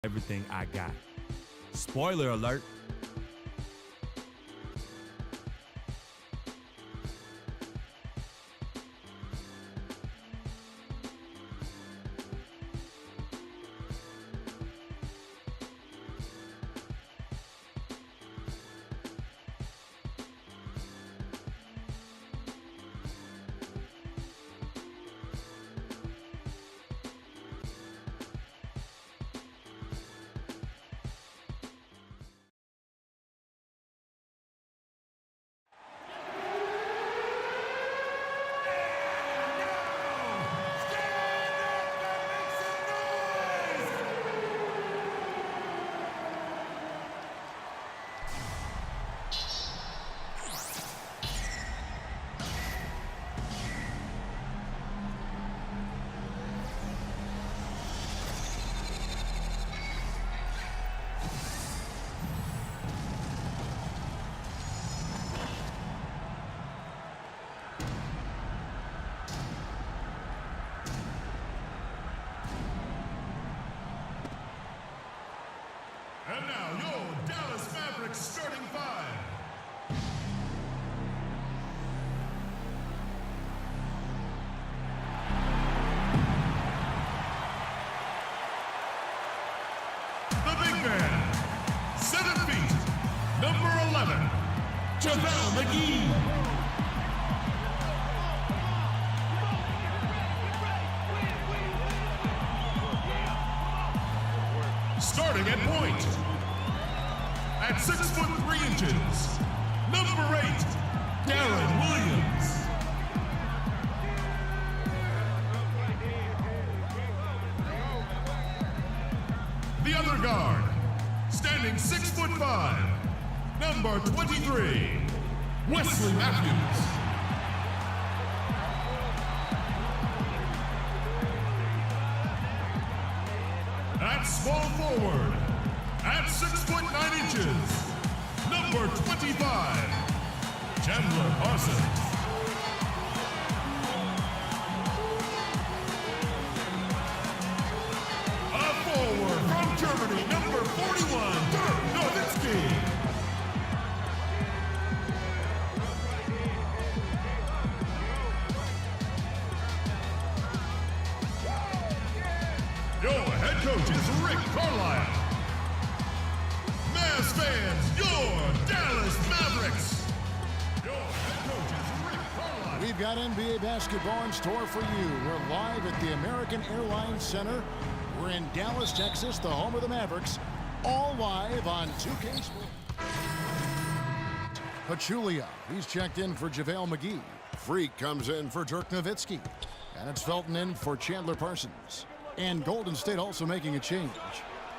everything I got. Spoiler alert. And now, your Dallas Mavericks starting five. The big man, 7 feet, number 11, JaVale McGee. Starting at point, at 6'3", number 8, Deron Williams. The other guard, standing 6'5", number 23, Wesley Matthews. At small forward, at 6'9", number 25, Chandler Parsons. A forward from Germany, number 41, Dirk Nowitzki. Your head coach is Rick Carlisle. Mavs fans, your Dallas Mavericks. Your head coach is Rick Carlisle. We've got NBA basketball in store for you. We're live at the American Airlines Center. We're in Dallas, Texas, the home of the Mavericks. All live on 2K Sports. Pachulia, he's checked in for JaVale McGee. Freak comes in for Dirk Nowitzki. And it's Felton in for Chandler Parsons. And Golden State also making a change.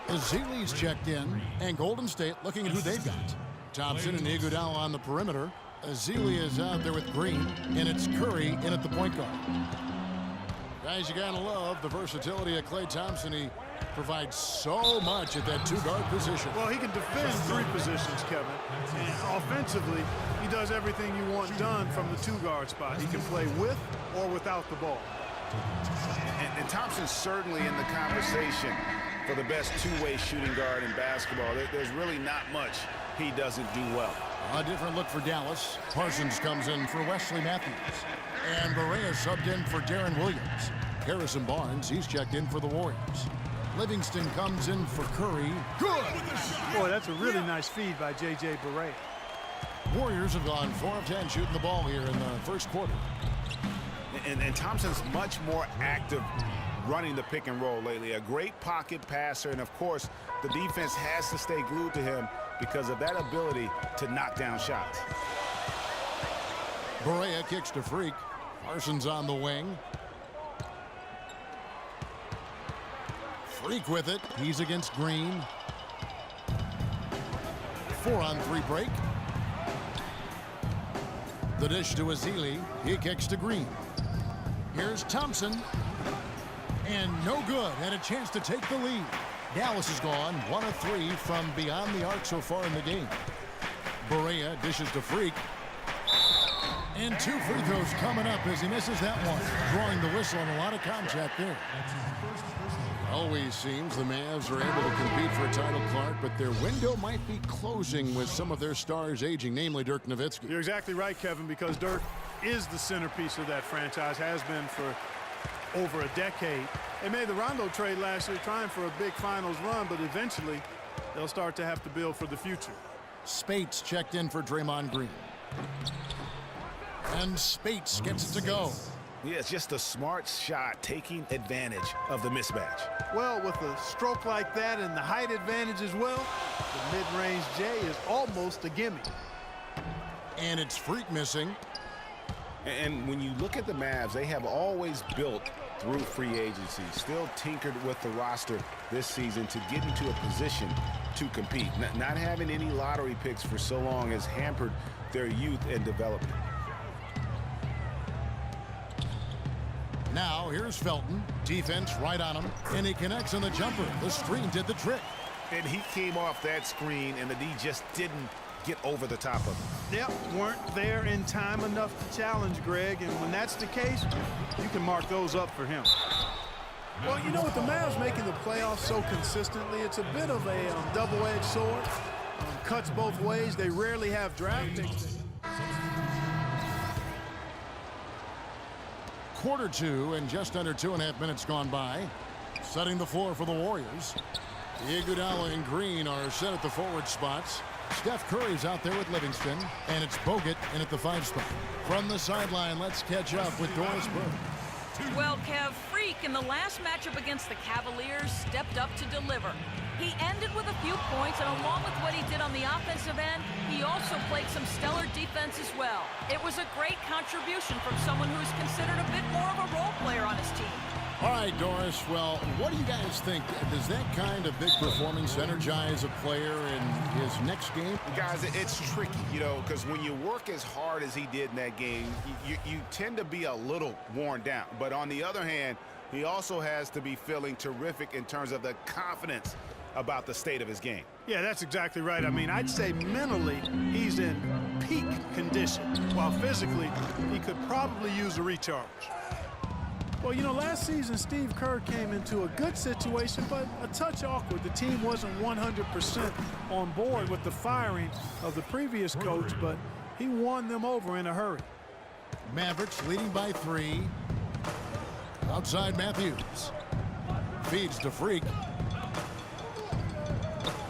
Ezeli's checked in, and Golden State looking at who they've got. Thompson and Iguodala on the perimeter. Ezeli is out there with Green, and it's Curry in at the point guard. Guys, you gotta love the versatility of Klay Thompson. He provides so much at that two-guard position. Well, he can defend 3 positions, Kevin. And offensively, he does everything you want done from the two-guard spot. He can play with or without the ball. And Thompson's certainly in the conversation for the best two-way shooting guard in basketball. There's really not much he doesn't do well. A different look for Dallas. Parsons comes in for Wesley Matthews. And Barea subbed in for Deron Williams. Harrison Barnes, he's checked in for the Warriors. Livingston comes in for Curry. Good! Boy, that's a really nice feed by J.J. Barea. Warriors have gone 4 of 10 shooting the ball here in the first quarter. And Thompson's much more active running the pick and roll lately. A great pocket passer, and of course, the defense has to stay glued to him because of that ability to knock down shots. Barea kicks to Freak. Parsons on the wing. Freak with it. He's against Green. 4-on-3 break. The dish to Ezeli. He kicks to Green. Here's Thompson. And no good. Had a chance to take the lead. Dallas has gone 1 of 3 from beyond the arc so far in the game. Barea dishes to Freak. And 2 free throws coming up as he misses that one. Drawing the whistle and a lot of contact there. Always seems the Mavs are able to compete for a title, Clark, but their window might be closing with some of their stars aging, namely Dirk Nowitzki. You're exactly right, Kevin, because Dirk is the centerpiece of that franchise, has been for over a decade. They made the Rondo trade last year trying for a big finals run, but eventually they'll start to have to build for the future. Spates checked in for Draymond Green. And Spates gets it to go. Yeah, it's just a smart shot taking advantage of the mismatch. Well, with a stroke like that and the height advantage as well, the mid-range J is almost a gimme. And it's Freak missing. And when you look at the Mavs, they have always built through free agency, still tinkered with the roster this season to get into a position to compete. Not having any lottery picks for so long has hampered their youth and development. Now here's Felton. Defense right on him. And he connects on the jumper. The screen did the trick. And he came off that screen, and the D just didn't get over the top of him. Yep, weren't there in time enough to challenge Greg, and when that's the case, you can mark those up for him. Well, you know, with the Mavs making the playoffs so consistently, it's a bit of a double-edged sword. Cuts both ways. They rarely have draft picks. Quarter two and just under 2.5 minutes gone by. Setting the floor for the Warriors. Iguodala and Green are set at the forward spots. Steph Curry's out there with Livingston, and it's Bogut in at the 5 spot. From the sideline, let's catch up with Doris Burke. Well, Kev, Freak in the last matchup against the Cavaliers stepped up to deliver. He ended with a few points, and along with what he did on the offensive end, he also played some stellar defense as well. It was a great contribution from someone who's considered a bit more of a role player on his team. All right, Doris, well, what do you guys think? Does that kind of big performance energize a player in his next game? Guys, it's tricky, you know, because when you work as hard as he did in that game, you tend to be a little worn down. But on the other hand, he also has to be feeling terrific in terms of the confidence about the state of his game. Yeah, that's exactly right. I mean, I'd say mentally he's in peak condition, while physically he could probably use a recharge. Well, you know, last season Steve Kerr came into a good situation, but a touch awkward. The team wasn't 100% on board with the firing of the previous coach, but he won them over in a hurry. Mavericks leading by 3. Outside Matthews. Feeds to Freak.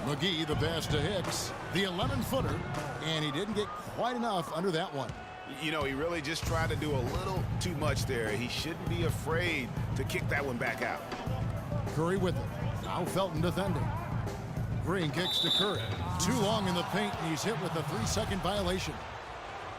McGee, the pass to Hicks. The 11-footer, and he didn't get quite enough under that one. You know, he really just tried to do a little too much there. He shouldn't be afraid to kick that one back out. Curry with it. Now Felton defending. Green kicks to Curry. Too long in the paint, and he's hit with a 3-second violation.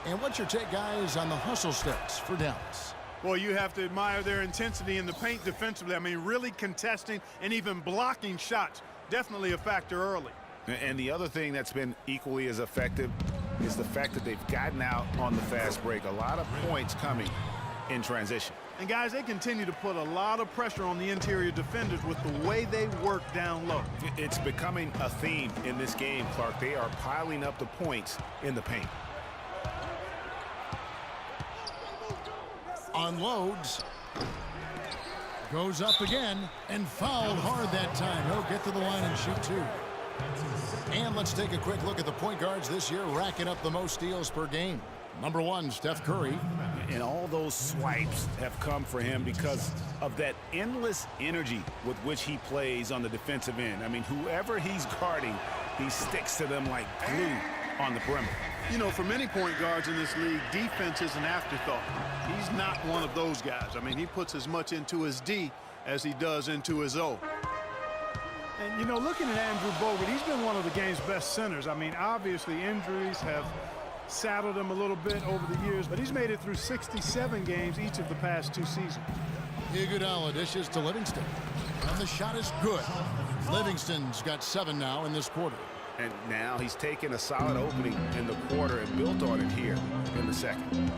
And what's your take, guys, on the hustle steps for Dallas? Well, you have to admire their intensity in the paint defensively. I mean, really contesting and even blocking shots. Definitely a factor early. And the other thing that's been equally as effective is the fact that they've gotten out on the fast break. A lot of points coming in transition. And guys, they continue to put a lot of pressure on the interior defenders with the way they work down low. It's becoming a theme in this game, Clark. They are piling up the points in the paint. Unloads. Goes up again and fouled hard that time. He'll get to the line and shoot 2. And let's take a quick look at the point guards this year, racking up the most steals per game. Number 1, Steph Curry. And all those swipes have come for him because of that endless energy with which he plays on the defensive end. I mean, whoever he's guarding, he sticks to them like glue on the perimeter. You know, for many point guards in this league, defense is an afterthought. He's not one of those guys. I mean, he puts as much into his D as he does into his O. And, you know, looking at Andrew Bogut, he's been one of the game's best centers. I mean, obviously injuries have saddled him a little bit over the years, but he's made it through 67 games each of the past 2 seasons. Iguodala dishes to Livingston. And the shot is good. Livingston's got 7 now in this quarter. And now he's taken a solid opening in the quarter and built on it here in the second.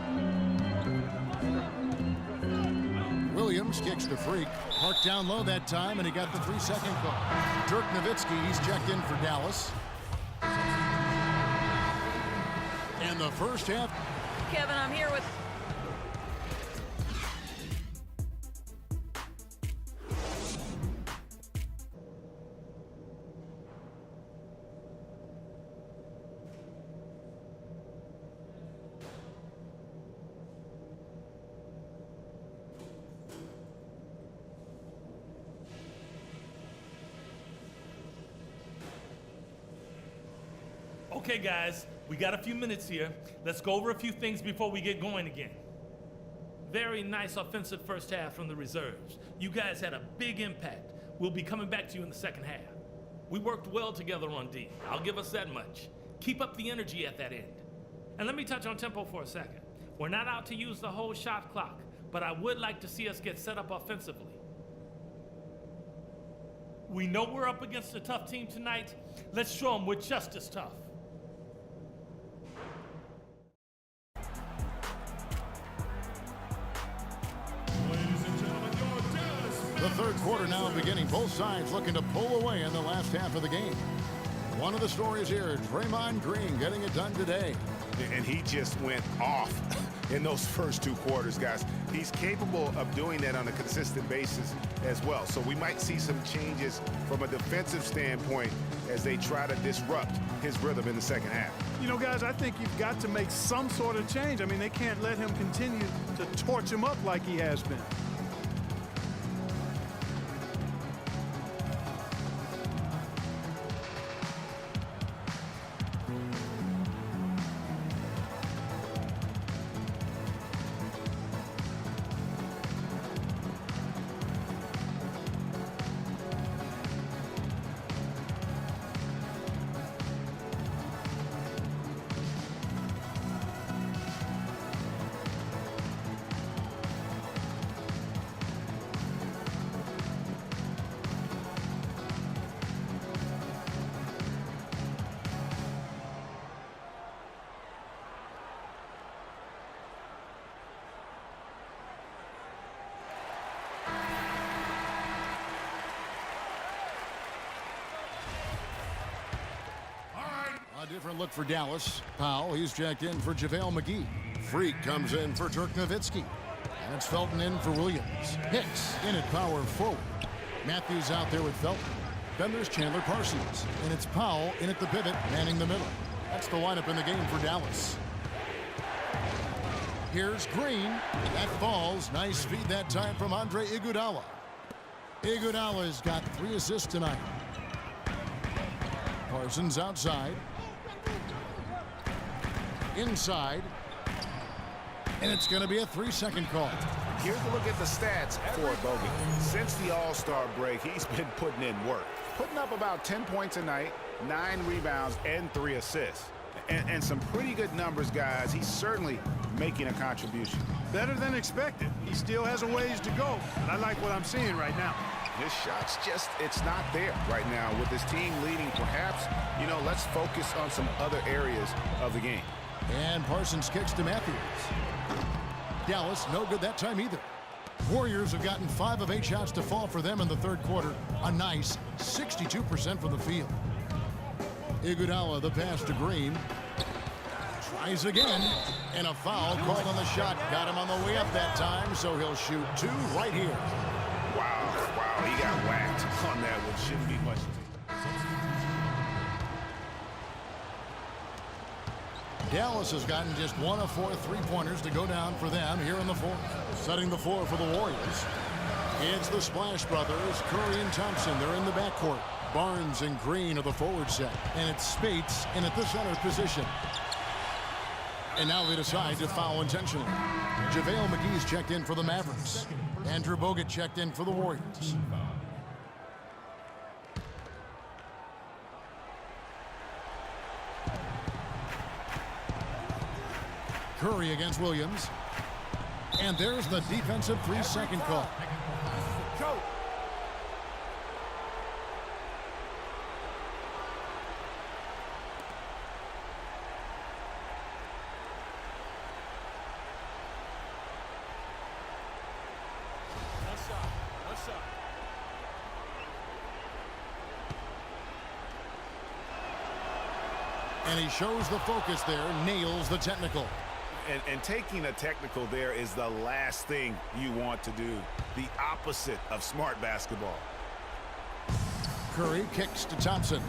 Williams kicks to Freak. Parked down low that time, and he got the 3-second call. Dirk Nowitzki, he's checked in for Dallas. In the first half. Kevin, I'm here with... Okay, guys, we got a few minutes here. Let's go over a few things before we get going again. Very nice offensive first half from the reserves. You guys had a big impact. We'll be coming back to you in the second half. We worked well together on D. I'll give us that much. Keep up the energy at that end. And let me touch on tempo for a second. We're not out to use the whole shot clock, but I would like to see us get set up offensively. We know we're up against a tough team tonight. Let's show them we're just as tough. The third quarter now beginning. Both sides looking to pull away in the last half of the game. One of the stories here, Draymond Green getting it done today. And he just went off in those first two quarters, guys. He's capable of doing that on a consistent basis as well. So we might see some changes from a defensive standpoint as they try to disrupt his rhythm in the second half. You know, guys, I think you've got to make some sort of change. I mean, they can't let him continue to torch him up like he has been. A different look for Dallas. Powell, he's checked in for JaVale McGee. Freak comes in for Dirk Nowitzki. And it's Felton in for Williams. Hicks in at power forward. Matthews out there with Felton. Then there's Chandler Parsons. And it's Powell in at the pivot, manning the middle. That's the lineup in the game for Dallas. Here's Green. That falls. Nice feed that time from Andre Iguodala. Iguodala's got 3 assists tonight. Parsons outside. Inside. And it's going to be a 3-second call. Here's a look at the stats for Bogut. Since the All-Star break, he's been putting in work. Putting up about 10 points a night, 9 rebounds, and 3 assists. And some pretty good numbers, guys. He's certainly making a contribution. Better than expected. He still has a ways to go, but I like what I'm seeing right now. His shot's just, it's not there right now. With his team leading, perhaps, you know, let's focus on some other areas of the game. And Parsons kicks to Matthews. Dallas, no good that time either. Warriors have gotten 5 of 8 shots to fall for them in the third quarter. A nice 62% from the field. Iguodala, the pass to Green. Tries again. And a foul called on the shot. Got him on the way up that time, so he'll shoot 2 right here. Wow, he got whacked on that one. Shouldn't be much. Dallas has gotten just 1 of 4 3-pointers to go down for them here in the fourth. Setting the floor for the Warriors. It's the Splash Brothers, Curry and Thompson. They're in the backcourt. Barnes and Green are the forward set. And it's Spates in at the center position. And now they decide to foul intentionally. JaVale McGee's checked in for the Mavericks. Andrew Bogut checked in for the Warriors. Curry against Williams. And there's the defensive 3-second call. Go. And he shows the focus there, nails the technical. And taking a technical there is the last thing you want to do. The opposite of smart basketball. Curry kicks to Thompson.